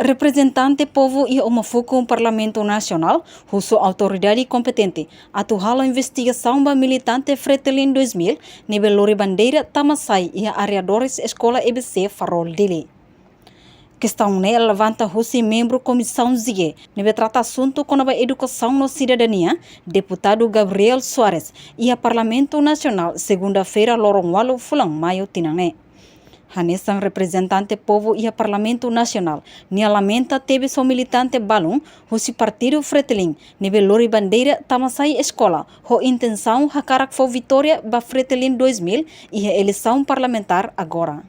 Representante povo e uma foco Parlamento Nacional, russo autoridade competente, atual investigação ba militante Fretilin 2000, nível lori bandeira Tamasai e areadores escola EBC Farol dele. Questão né levanta russi membro comissão ZIE, nível trata assunto com a educação no cidadania, deputado Gabriel Soares e a Parlamento Nacional, segunda-feira Lorong Walu Fulang Maio Tinangé. Hanesan representante povo e a Parlamento Nacional, nia lamenta teve seu militante balum, husi partido Fretilin, nível lori bandeira Tamasai escola, ho intenção hakarak for vitória ba Fretilin 2000 e a eleição parlamentar agora.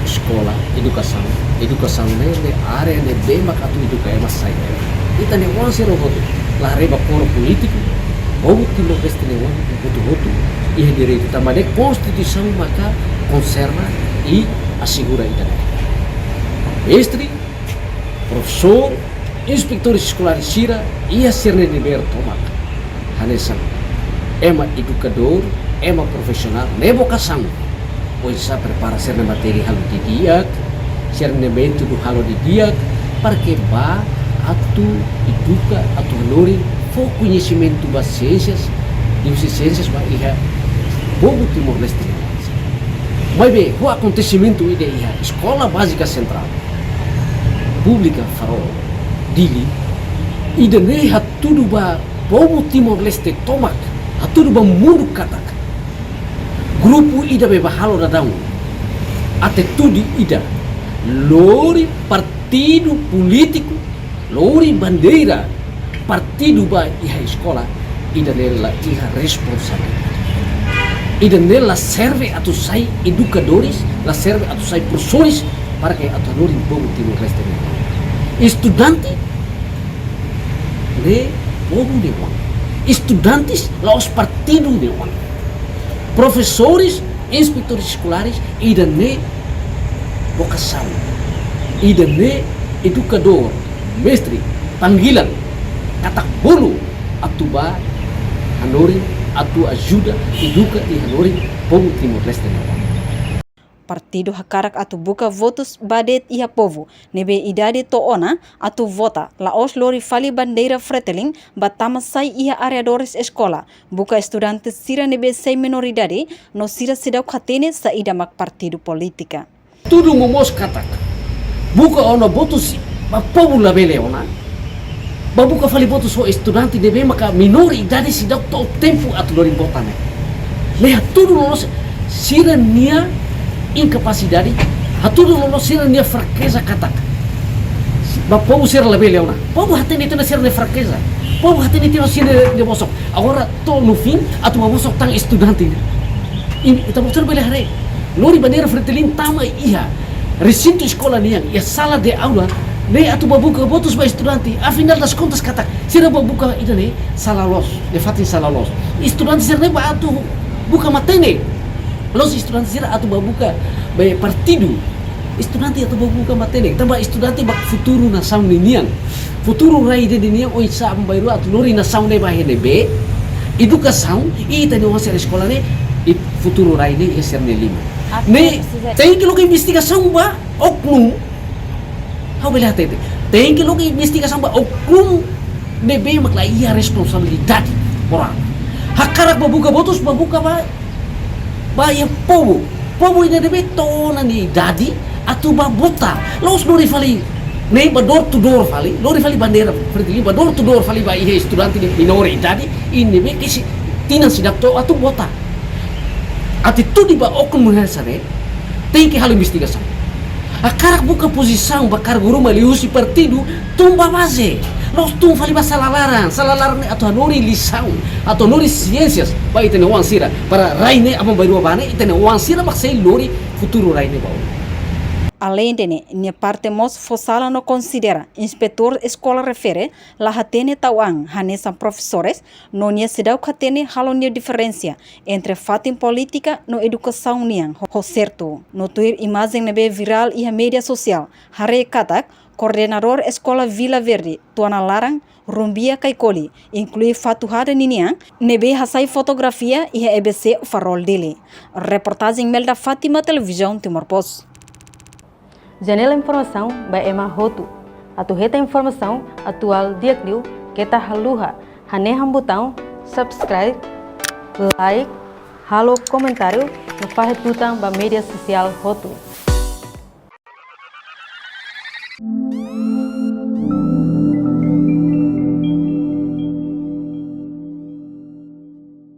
Escola, educação ne área ne bem macatu educação mas sai. Ita ne wan sero voto, la reba coro político, ou timo este ne wan voto e direito também a Constituição maka conserva e assegura ita. Mestre, professor, inspectores escolares sira e a serne de ber tomak. Hanesan, ema educador, ema profissional, ne vocação. Pois já prepara ser na matéria halo de dia, ser na mente do halo de dia, para que vá atu educa atu valori for conhecimento das ciências, e ciências vai ir povo Timor-Leste. Mas bem, o acontecimento ide ia escola básica central, pública Farol, Dili, ide ne tudo ba povo Timor-Leste tomak, tudo ba mundo katak. Grupo ida beba halo dadang, atitude ida, lori partido político, lori bandeira, partido ba iha escola, ida nela iha responsabilidade. Ida nela serve a sai educadores, la serve a sai professores para que atu lori povo Timor-Leste. Estudante, ne povo de wan. Estudantes, lá os partidos de wan. Professores, inspectores escolares, ida ne vocação, ida ne educador, mestre, panggilan, katak bulu, atuba, hanori, atu ajuda, educa e hanori, povo Timor-Leste. Partido hakarak atu buka votos badet ia povo, nebe idade toona atu vota, laos lori fali bandeira Fretilin, batama sai ia areadores escola, buka estudantes sira nebe sei minoridade, no sira sidau katene sa idamak partido politika. Tudo momos katak, buka ono votos, ba povo la bele ona, ba buka fali votos so estudante nebe maka minoridade sidau to tempo atu lori votane. Leha tudo momos sira nia incapacidade, tudo não ser a fraqueza katak. Ba povo ser lebih leona. Povo hati itu na ser de fraqueza. Povo hati itu na ser de bosok. Agora to no fim, atu bosok tang estudante. Ita bosok bele hare. Lori bandeira Fretilin tama ia. Recinto escola niang, ia sala de aula. Ne atu babuka votos ba estudante. Afinal das contas katak. Sira babuka ida ne sala los. De fatin sala los. Estudante ser ne ba atu buka matene. Los estudantes sira atu babuka be partido. Estudante atu babuka matene. Tamba estudante bak futuro na saung ninian. Futuro rai de ninian oi sa ambairu atu lori na saung ne bahene be. Educação e tani onse escola ne e futuro rai ne ser ne lima. Ne tem que logo investigação ba oknum. How bela tete. Tem que logo investigação ba oknum ne be makla ia responsabilidade moral. Hakarak babuka votos babuka ba Bahaya povo ini debe tona ni idade atu ba bota los lori fali nem ba door to door fali lori fali bandeira Fretilin ba door to door fali ba ihe estudante di minore idade ini be kisi tina sidak to atu bota atitude ba okun munhasane tem que hal investigação a karak buka posição ba kar guru maliusi partido tumba base nós tum fali ba salalaran atau nori lição atau nori ciências ba itene wansira para raine apa baru bane itene wansira maksai lori futuro raine ba. Além de minha parte mos fossala no considera inspetor escola refere la hatene tauang hanesa professores no nia sidau hatene halonia diferença entre fatin política no educação niang ho certo no tuir imagem nebe viral e a mídia social hare katak coordenador escola Vila Verde Tuana Larang Rumbia Kaikoli inclui fatuhada niniang nebe hasai fotografia e a EBC Farol dele. Reportagem Melda Fátima Televisão Timor Post. Janela informação ba ema hotu. Atu reta informação atual diakliu kita haluha. Haneham botão subscribe, like, halo comentário no farretutang ba media social hotu.